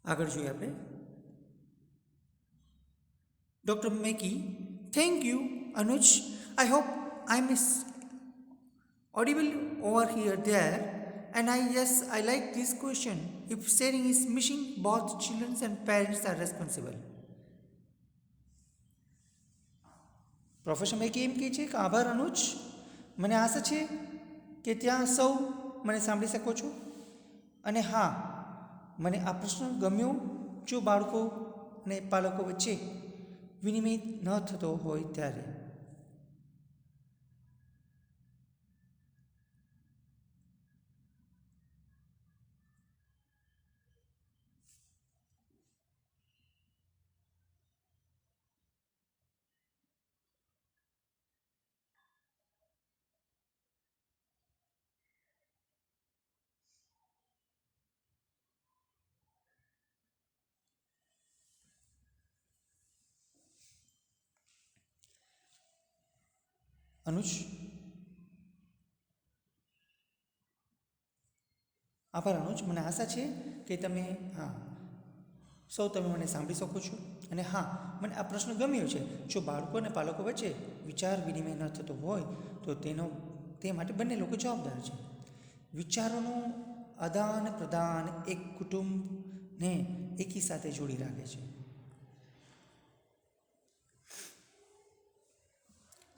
આગળ જોઈએ આપણે. Dr. Mackey, thank you, Anuj. I hope I'm audible over here, there. And I like this question. If sharing is missing, both children and parents are responsible. Professor મેકી એમ કહે છે કે આભાર અનુજ, મને આશા છે કે ત્યાં સૌ મને સાંભળી શકો છો. અને હા, મને આ પ્રશ્ન ગમ્યો જો બાળકો અને પાલકો વચ્ચે વિનિમય ન થતો હોય ત્યારે. અનુજ, આભાર અનુજ, મને આશા છે કે તમે તમે મને સાંભળી શકો છો. અને હા, મને આ પ્રશ્ન ગમ્યો છે. જો બાળકો અને પાલકો વચ્ચે વિચાર વિનિમય ન થતો હોય તો તે માટે બંને લોકો જવાબદાર છે. વિચારોનું આદાન પ્રદાન એક કુટુંબને એકી સાથે જોડી રાખે છે.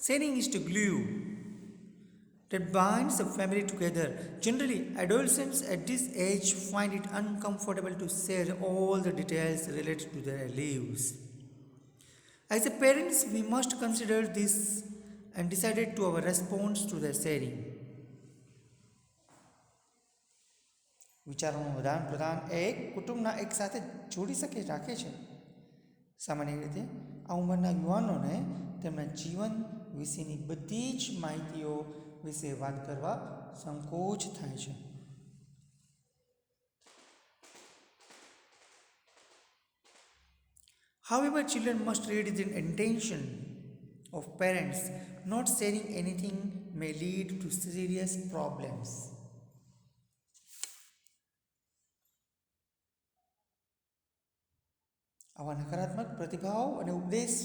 Sharing is the glue that binds a family together. Generally, adolescents at this age find it uncomfortable to share all the details related to their lives. As a parents, we must consider this and decided to our response to their sharing. વિચારોનું આદાન પ્રદાન એક કુટુંબના એક સાથે જોડી રાખે છે. સામાન્ય રીતે આ ઉંમરના યુવાનોને તેમના જીવન વિશેની બધી જ માહિતીઓ વિશે વાત કરવા સંકોચ થાય છે. However, children must read the intention of parents. Not sharing anything may lead to serious problems. આવા નકારાત્મક પ્રતિભાવ અને ઉપદેશ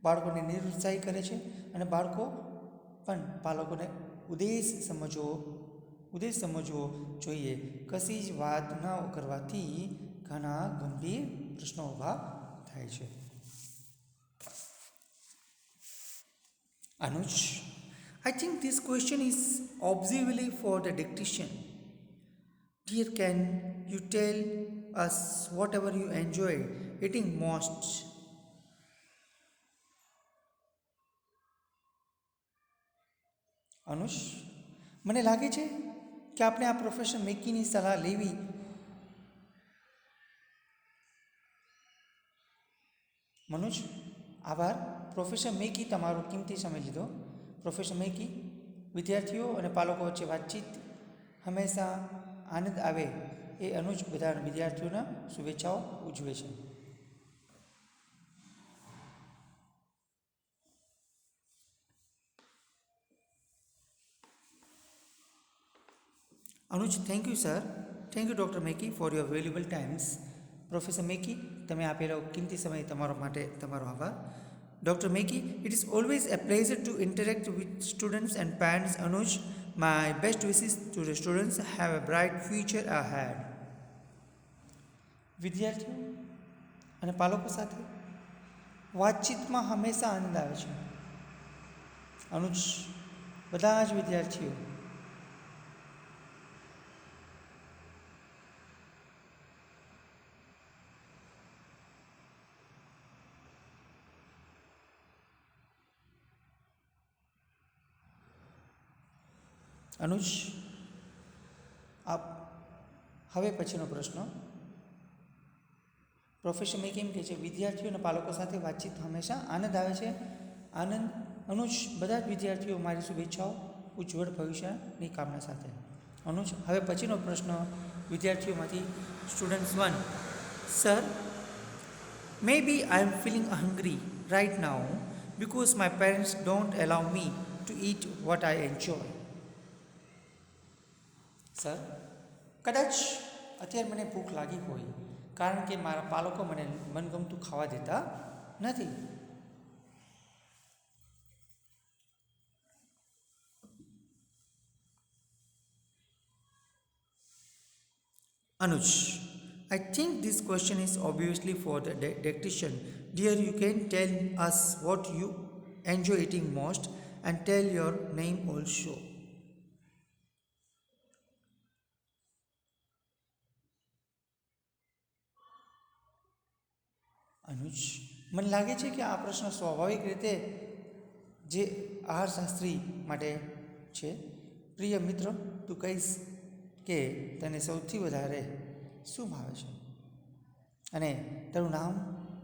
બાળકોને નિરુત્સાહી કરે છે અને બાળકો પણ પાલકોને ઉદ્દેશ સમજવો જોઈએ. કશી જ વાત ન કરવાથી ઘણા ગંભીર પ્રશ્નો ઊભા થાય છે. Anuj, I think this question is obviously for the dietitian. Dear, can you tell us whatever you enjoy eating most? અનુષ, મને લાગે છે કે આપણે આ પ્રોફેસર મેકીની સલાહ લેવી. મનોજ, આભાર. પ્રોફેસર મેકી તમારો કિંમતી સમય લીધો. પ્રોફેસર મેકી, વિદ્યાર્થીઓ અને પાલકો વચ્ચે વાતચીત હંમેશા આનંદ આવે એ અનુજ બધા વિદ્યાર્થીઓના શુભેચ્છાઓ ઉજવે છે. Anuj, thank you, sir. Thank you, Dr. Mackey, for your valuable times. Professor Mackey, તમે આપેલો કિંમતી સમય તમારો માટે તમારો આભાર. Dr. Mackey, it is always a pleasure to interact with students and parents. Anuj, my best wishes to the students. Have a bright future ahead. વિદ્યાર્થીઓ અને પાલકો સાથે વાતચીતમાં હંમેશા આનંદ આવે છે. અનુજ, બધા જ વિદ્યાર્થીઓ અનુજ, હવે પછીનો પ્રશ્ન. પ્રોફેસર મેં કેમ કહે છે વિદ્યાર્થીઓ અને પાલકો સાથે વાતચીત હંમેશા આનંદ આવે છે. આનંદ. અનુજ, બધા જ વિદ્યાર્થીઓ મારી શુભેચ્છાઓ ઉજ્જવળ ભવિષ્યની કામના સાથે. અનુજ, હવે પછીનો પ્રશ્ન વિદ્યાર્થીઓમાંથી students 1. Sir, maybe I am feeling hungry right now because my parents don't allow me to eat what I enjoy. Sir, કદાચ અત્યારે મને ભૂખ લાગી હોય કારણ કે મારા પાલકો મને મનગમતું ખાવા દેતા નથી. Anuj, I think this question is obviously for the dietitian. Dear, you can tell us what you enjoy eating most and tell your name also. અનુજ, મને લાગે છે કે આ પ્રશ્ન સ્વાભાવિક રીતે જે આહારશાસ્ત્રી માટે છે. પ્રિય મિત્ર, તું કહીશ કે તને સૌથી વધારે શું ભાવે છે અને તારું નામ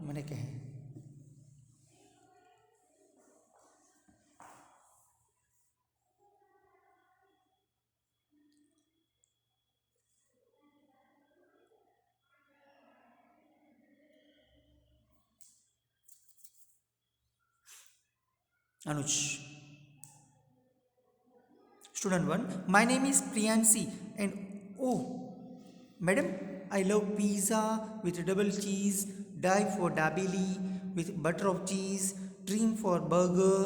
મને કહે. Anuj. Student 1, my name is Priyansi and oh, madam, I love pizza with double cheese, die for dabili with butter of cheese, dream for burger.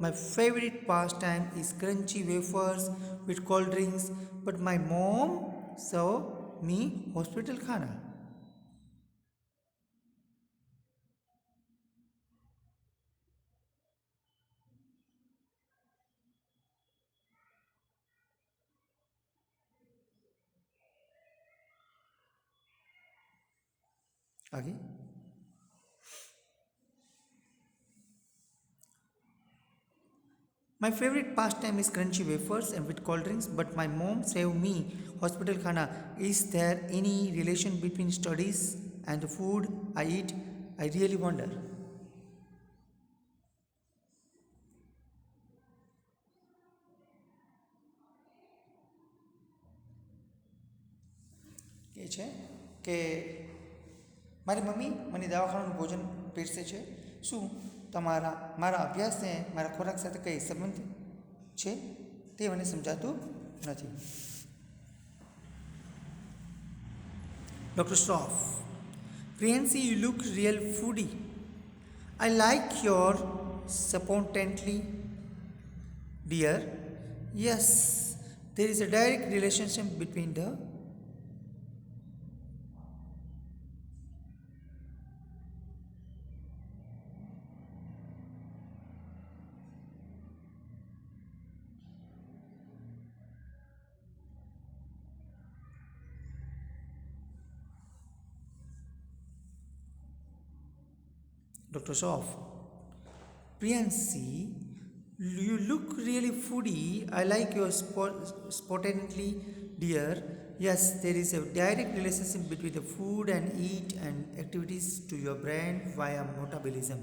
My favorite pastime is crunchy wafers with cold drinks, but my mom serve me hospital khana. आगे. My favorite pastime is crunchy wafers and with cold drinks, but my mom save me hospital khana. Is there any relation between studies and the food I eat? I really wonder. કે છે કે મારી mummy મને દવાખાનાનું ભોજન પીરસે છે. શું મારા અભ્યાસને મારા ખોરાક સાથે કંઈ સંબંધ છે તે મને સમજાતું નથી. Dr. Shroff, Priyansi, you look real foodie. I like your spontaneity, dear. Yes, there is a direct relationship between the Dr. Shroff, Priyansi, you look really foodie. I like your spontaneity, dear. Yes, there is a direct relationship between the food and eat and activities to your brain via metabolism.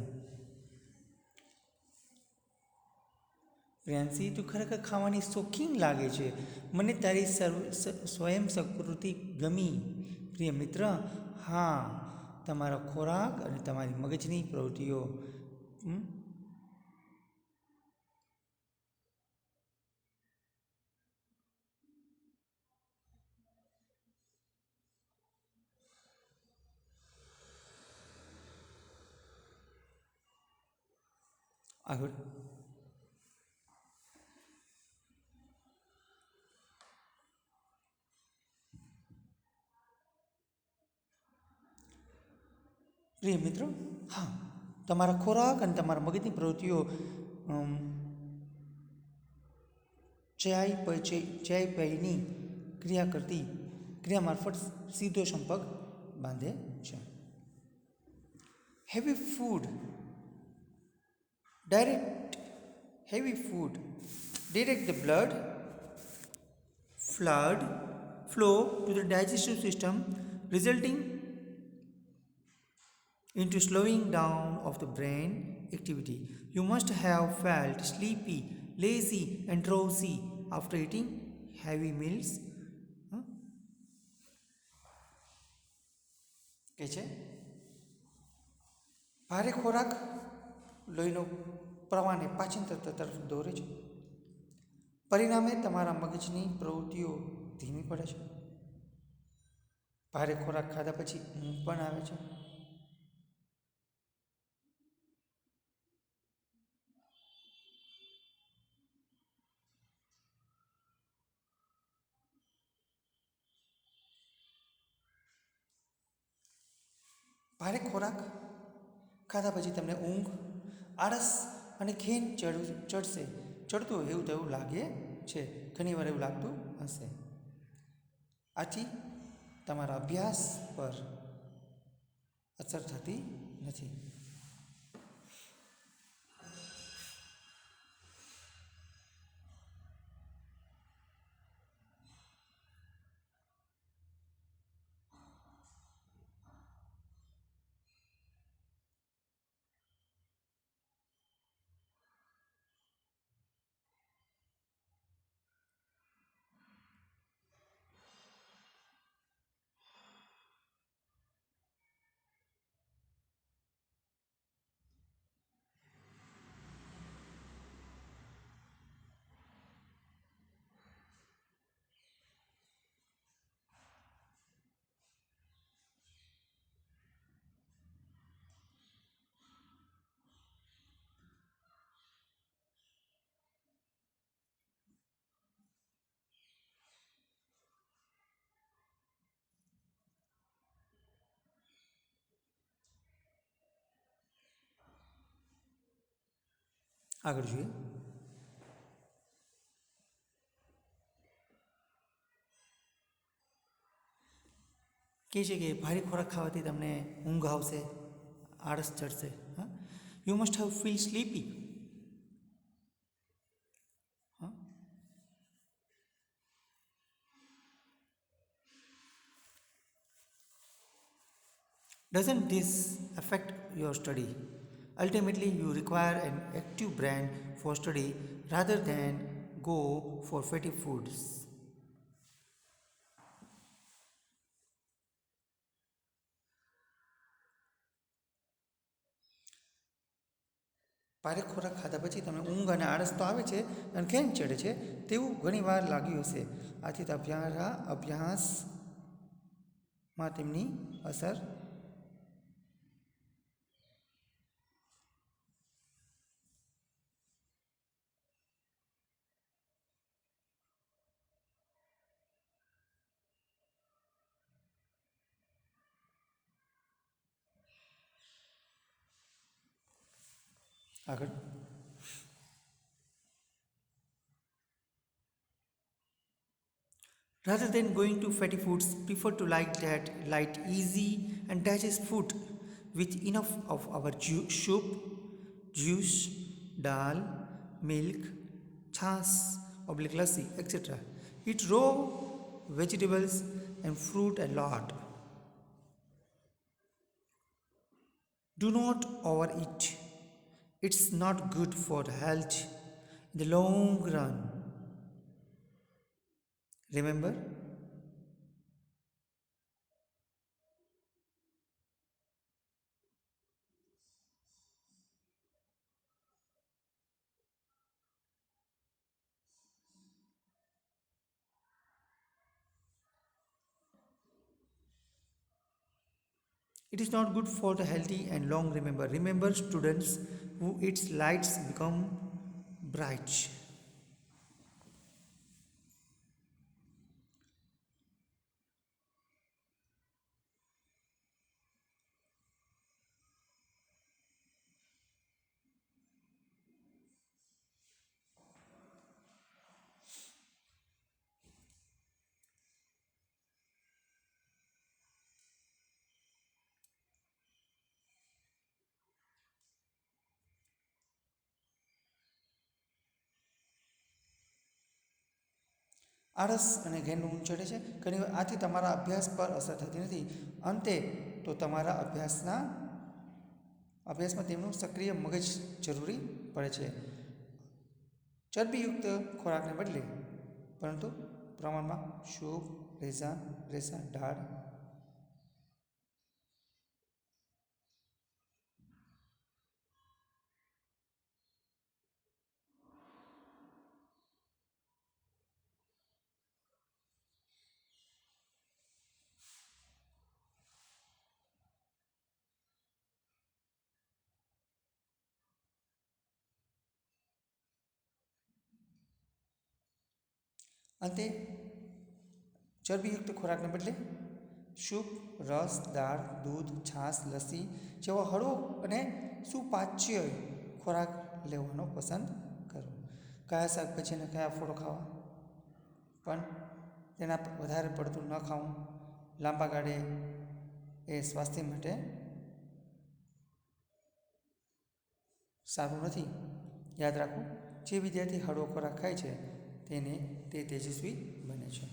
Priyanshi, તું ખરેખર ખાવાની શોખીન લાગે છે. મને તારી સ્વયં સંસ્કૃતિ ગમી. પ્રિય મિત્ર, હા, તમારો ખોરાક અને તમારી મગજની પ્રવૃત્તિઓ આગળ. પ્રિય મિત્રો, હા, તમારા ખોરાક અને તમારા મગજની પ્રવૃત્તિઓ ચયાપચયની ક્રિયા કરતી ક્રિયા મારફત સીધો સંપર્ક બાંધે છે. Heavy food direct the blood flow to the digestive system, resulting into slowing down of the brain activity. You must have felt sleepy, lazy and drowsy after eating heavy meals. કે છે ભારે ખોરાક લોહીનો પ્રવાહને પાચન તંત્ર તરફ દોરે છે. પરિણામે તમારા મગજની પ્રવૃત્તિઓ ધીમી પડે છે. ભારે ખોરાક ખાધા પછી ઊંઘ પણ આવે છે. ભારે ખોરાક ખાધા પછી તમને ઊંઘ, આળસ અને ઘેન ચડતું હોય એવું તેવું લાગે છે. ઘણી વાર એવું લાગતું હશે. આથી તમારા અભ્યાસ પર અસર થતી નથી. આગળ જોઈએ. કહે છે કે ભારે ખોરાક ખાવાથી તમને ઊંઘ આવશે, આળસ ચડશે. હા, you must have feel sleepy. હા, doesn't this affect your study? Ultimately, you require an active brain for study rather than go for fatty foods. ભારે ખોરાક ખાધા પછી તમને ઊંઘ અને આળસ તો આવે છે અને ખેંચ ચડે છે તેવું ઘણી વાર લાગ્યું હશે. આથી તમારા અભ્યાસમાં તેમની અસર આગળ. Rather than going to fatty foods, prefer to like that light, easy and digest food with enough of our soup, juice, dal, milk, chas, oblique lassi, etc. Eat raw vegetables and fruit a lot. Do not overeat. It's not good for health in the long run. Remember, it is not good for the healthy and long. Remember, students who eats lights become bright. આળસ અને ઘેનનું ઊંઘ ચડે છે ઘણીવાર. આથી તમારા અભ્યાસ પર અસર થતી નથી. અંતે તો તમારા અભ્યાસમાં તેમનું સક્રિય મગજ જરૂરી પડે છે. ચરબીયુક્ત ખોરાકને બદલે પરંતુ પ્રમાણમાં સૂપ, રેસા, દાળ, અંતે ચરબીયુક્ત ખોરાકને બદલે સૂપ, રસ, દાળ, દૂધ, છાશ, લસ્સી જેવા હળવો અને સુપાચ્ય ખોરાક લેવાનો પસંદ કરો. કયા શાકભાજી અને કયા ફળો ખાવા, પણ તેના વધારે પડતું ન ખાવું. લાંબા ગાળે એ સ્વાસ્થ્ય માટે સારું નથી. યાદ રાખો, જે વિદ્યાર્થી હળવો ખોરાક ખાય છે તે તેજસ્વી બને છે.